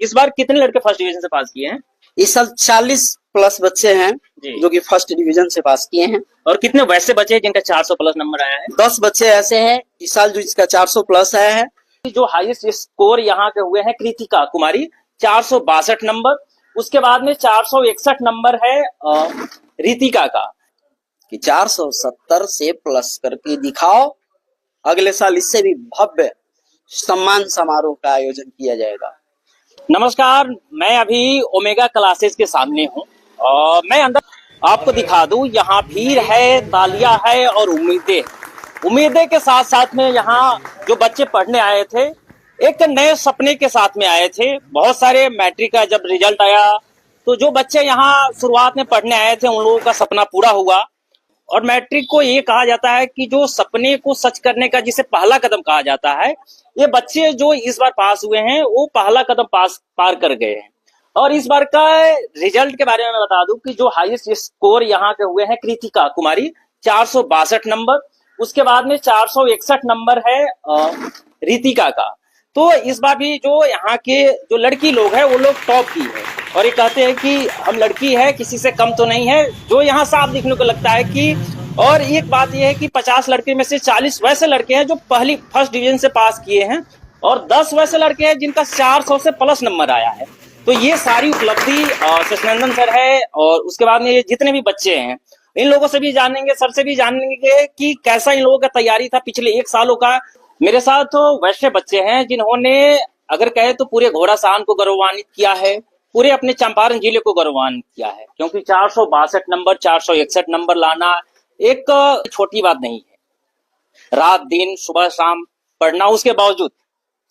इस बार कितने लड़के फर्स्ट डिवीजन से पास किए हैं? इस साल 40 प्लस बच्चे हैं जो कि फर्स्ट डिवीजन से पास किए हैं। और कितने वैसे बच्चे हैं जिनका 400 प्लस नंबर आया है? 10 बच्चे ऐसे हैं इस साल जो इसका 400 प्लस आया है। जो हाईएस्ट स्कोर यहाँ के हुए हैं कृतिका कुमारी 462 नंबर। उसके बाद में 461 नंबर है रितिका का। कि 470 से प्लस करके दिखाओ, अगले साल इससे भी भव्य सम्मान समारोह का आयोजन किया जाएगा। नमस्कार, मैं अभी ओमेगा क्लासेस के सामने हूँ और मैं अंदर आपको दिखा दूं, यहाँ भीड़ है, तालियां है और उम्मीदें के साथ साथ में यहाँ जो बच्चे पढ़ने आए थे एक नए सपने के साथ में आए थे। बहुत सारे मैट्रिक का जब रिजल्ट आया तो जो बच्चे यहाँ शुरुआत में पढ़ने आए थे उन लोगों का सपना पूरा हुआ। और मैट्रिक को ये कहा जाता है कि जो सपने को सच करने का जिसे पहला कदम कहा जाता है, ये बच्चे जो इस बार पास हुए हैं वो पहला कदम पार कर गए हैं। और इस बार का रिजल्ट के बारे में मैं बता दूं कि जो हाईएस्ट स्कोर यहाँ के हुए हैं कृतिका कुमारी 462 नंबर। उसके बाद में 461 नंबर है रितिका का। तो इस बार भी जो यहाँ के जो लड़की लोग हैं वो लोग टॉप की है और ये कहते हैं कि हम लड़की है, किसी से कम तो नहीं है, जो यहाँ साफ देखने को लगता है कि। और एक बात यह है कि 50 लड़के में से 40 वैसे लड़के हैं जो फर्स्ट डिवीजन से पास किए हैं और 10 वैसे लड़के हैं जिनका 400 से प्लस नंबर आया है। तो ये सारी उपलब्धि सचिनंदन सर है और उसके बाद में ये जितने भी बच्चे हैं इन लोगों से भी जानेंगे, सर से भी जानेंगे कि कैसा इन लोगों का तैयारी था पिछले 1 सालों का। मेरे साथ तो वैसे बच्चे हैं जिन्होंने अगर कहे तो पूरे घोड़ासान को गौरवान्वित किया है, पूरे अपने चंपारण जिले को गौरवान्वित किया है, क्योंकि 462 नंबर 461 नंबर लाना एक छोटी बात नहीं है। रात दिन सुबह शाम पढ़ना, उसके बावजूद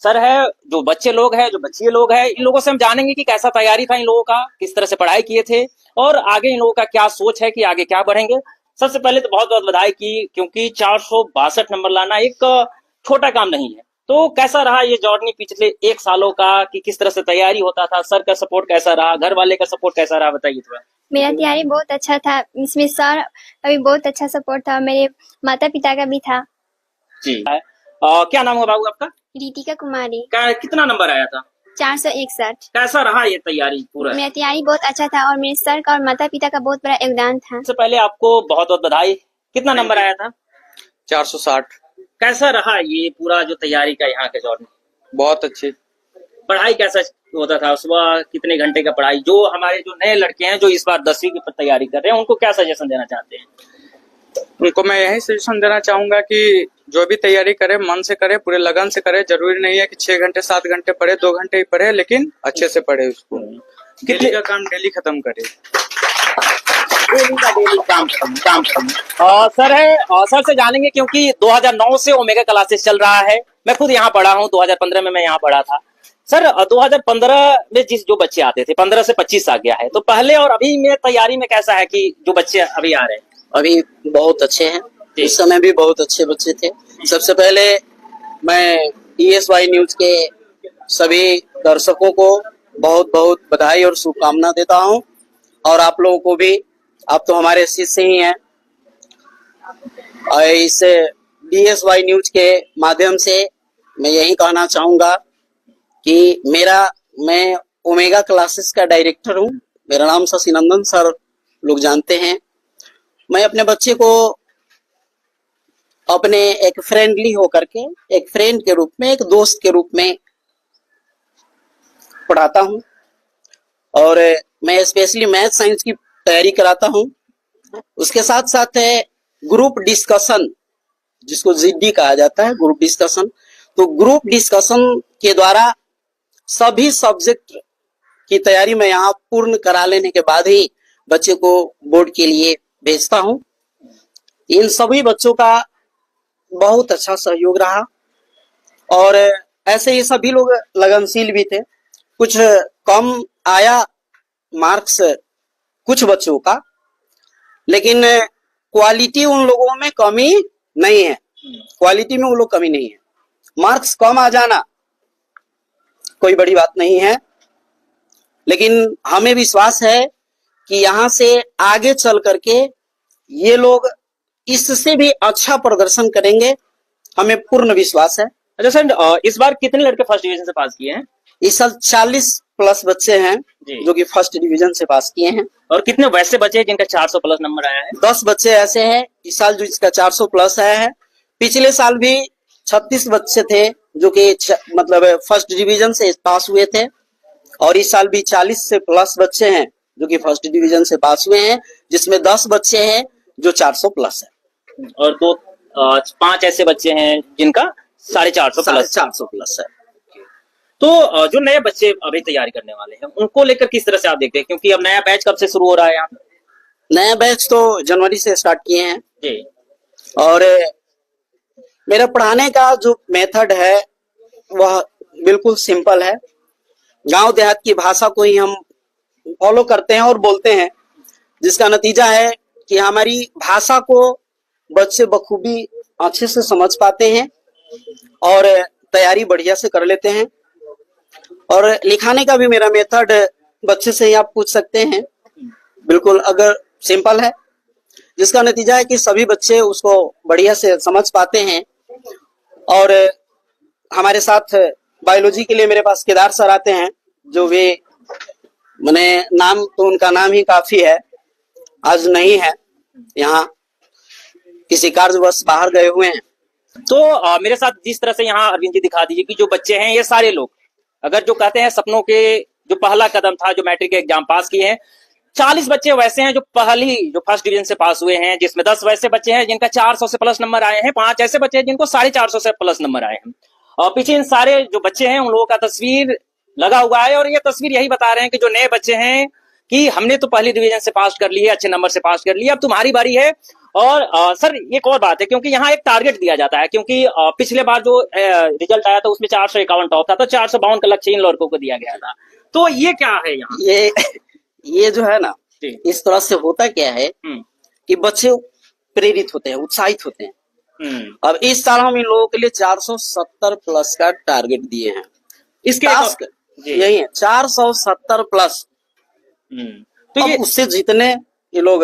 सर है जो बच्चे लोग हैं, जो बच्चे लोग हैं, इन लोगों से हम जानेंगे कि कैसा तैयारी था इन लोगों का, किस तरह से पढ़ाई किए थे और आगे इन लोगों का क्या सोच है कि आगे क्या बढ़ेंगे। सबसे पहले तो बहुत बहुत बधाई की, क्योंकि 462 नंबर लाना एक छोटा काम नहीं है। तो कैसा रहा ये जर्नी पिछले 1 सालों का, कि किस तरह से तैयारी होता था, सर का सपोर्ट कैसा रहा, घर वाले का सपोर्ट कैसा रहा, बताइए थोड़ा। मेरा तैयारी बहुत अच्छा था, इसमें सर अभी बहुत अच्छा सपोर्ट था, मेरे माता पिता का भी था जी। क्या नाम है बाबू आपका? रितिका कुमारी। कितना नंबर आया था? 461। कैसा रहा ये तैयारी पूरा? मेरा तैयारी बहुत अच्छा था और मेरे सर का और माता पिता का बहुत बड़ा योगदान था। सबसे पहले आपको बहुत बहुत बधाई। कितना नंबर आया था? 460। कैसा रहा ये पूरा जो तैयारी का यहाँ के जर्नी? बहुत अच्छी। पढ़ाई कैसा होता था? सुबह कितने घंटे का पढ़ाई? जो हमारे जो नए लड़के हैं जो इस बार 10वीं की तैयारी कर रहे हैं उनको क्या सजेशन देना चाहते हैं? उनको मैं यही सजेशन देना चाहूंगा कि जो भी तैयारी करे मन से करे, पूरे लगन से करे। जरूरी नहीं है कि 6 घंटे 7 घंटे पढ़े, 2 घंटे ही पढ़े, लेकिन अच्छे से पढ़े। उसको डेली का काम डेली खत्म करे, डेली काम सर है सर से जानेंगे, क्योंकि 2009 से ओमेगा क्लासेस चल रहा है। मैं खुद यहाँ पढ़ा हूँ, 2015 में मैं यहाँ पढ़ा था। सर 2015 में जो बच्चे आते थे 15 से 25 आ गया है, तो पहले और अभी में तैयारी में कैसा है कि जो बच्चे अभी आ रहे हैं? अभी बहुत अच्छे हैं, उस समय भी बहुत अच्छे बच्चे थे। सबसे पहले मैं DSY न्यूज के सभी दर्शकों को बहुत बहुत बधाई और शुभकामना देता हूं और आप लोगों को भी, आप तो हमारे शिष्य ही हैं। और इस DSY न्यूज के माध्यम से मैं यही कहना चाहूंगा कि मैं ओमेगा क्लासेस का डायरेक्टर हूं। मेरा नाम सचिनंदन सर लोग जानते हैं। मैं अपने बच्चे को अपने एक फ्रेंडली होकर के, एक फ्रेंड के रूप में, एक दोस्त के रूप में पढ़ाता हूं और मैं स्पेशली मैथ साइंस की तैयारी कराता हूं। उसके साथ साथ है ग्रुप डिस्कशन, जिसको GD कहा जाता है, ग्रुप डिस्कशन। तो ग्रुप डिस्कशन के द्वारा सभी सब्जेक्ट की तैयारी मैं यहाँ पूर्ण करा लेने के बाद ही बच्चे को बोर्ड के लिए भेजता हूं। इन सभी बच्चों का बहुत अच्छा सहयोग रहा और ऐसे ही सभी लोग लगनशील भी थे। कुछ कम आया मार्क्स कुछ बच्चों का, लेकिन क्वालिटी उन लोगों में कमी नहीं है। क्वालिटी में उन लोग कमी नहीं है। मार्क्स कम आ जाना कोई बड़ी बात नहीं है, लेकिन हमें विश्वास है कि यहाँ से आगे चल करके ये लोग इससे भी अच्छा प्रदर्शन करेंगे, हमें पूर्ण विश्वास है। अच्छा सर, इस बार कितने लड़के फर्स्ट डिवीजन से पास किए हैं? इस साल 40 प्लस बच्चे हैं जी। जो कि फर्स्ट डिवीजन से पास किए हैं। और कितने वैसे बच्चे हैं जिनका 400 प्लस नंबर आया है? 10 बच्चे ऐसे हैं इस साल जो इसका 400 प्लस आया है। पिछले साल भी 36 बच्चे थे जो कि मतलब फर्स्ट डिवीजन से पास हुए थे, और इस साल भी 40 से प्लस बच्चे हैं जो कि फर्स्ट डिवीजन से पास हुए हैं, जिसमें 10 बच्चे हैं जो 400 प्लस है और 5 ऐसे बच्चे हैं जिनका 450 प्लस। 450 प्लस है। तो जो नए बच्चे अभी तैयारी करने वाले हैं उनको लेकर किस तरह से आप देखते हैं, क्योंकि अब नया बैच कब से शुरू हो रहा है यहाँ पे? नया बैच तो जनवरी से स्टार्ट किए हैं, जी। और मेरा पढ़ाने का जो मेथड है वह बिल्कुल सिंपल है। गांव देहात की भाषा को ही हम फॉलो करते हैं और बोलते हैं, जिसका नतीजा है कि हमारी भाषा को बच्चे बखूबी अच्छे से समझ पाते हैं और तैयारी बढ़िया से कर लेते हैं। और लिखाने का भी मेरा मेथड बच्चे से ही आप पूछ सकते हैं, बिल्कुल अगर सिंपल है, जिसका नतीजा है कि सभी बच्चे उसको बढ़िया से समझ पाते हैं। और हमारे साथ बायोलॉजी के लिए मेरे पास केदार सर आते हैं, जो वे मैंने नाम तो उनका नाम ही काफी है, आज नहीं है यहाँ, किसी कार्यवश बाहर गए हुए हैं। तो मेरे साथ जिस तरह से यहाँ अरविंद जी दिखा दीजिए कि जो बच्चे हैं ये सारे लोग, अगर जो कहते हैं सपनों के जो पहला कदम था, जो मैट्रिक के एग्जाम पास किए हैं, 40 बच्चे वैसे हैं जो फर्स्ट डिवीजन से पास हुए हैं, जिसमें 10 वैसे बच्चे हैं जिनका 400 से प्लस नंबर आए हैं, 5 ऐसे बच्चे हैं जिनको 450 से प्लस नंबर आए हैं। और पीछे इन सारे जो बच्चे हैं उन लोगों का तस्वीर लगा हुआ है, और ये तस्वीर यही बता रहे हैं कि जो नए बच्चे हैं कि हमने तो पहली डिवीजन से पास कर ली है, अच्छे नंबर से पास कर लिया, अब तुम्हारी बारी है। और सर एक और बात है, क्योंकि यहाँ एक टारगेट दिया जाता है, क्योंकि पिछले बार जो रिजल्ट आया था उसमें 451 टॉप था, तो 452 का लक्ष्य इन लड़कों को दिया गया था। तो ये क्या है यहाँ? ये जो है ना, इस तरह से होता क्या है कि बच्चे प्रेरित होते हैं, उत्साहित होते हैं। अब इस साल हम इन लोगों के लिए 470 प्लस का टारगेट दिए हैं। इसके टास्क यही है, 470 प्लस। तो ये उससे जितने ये लोग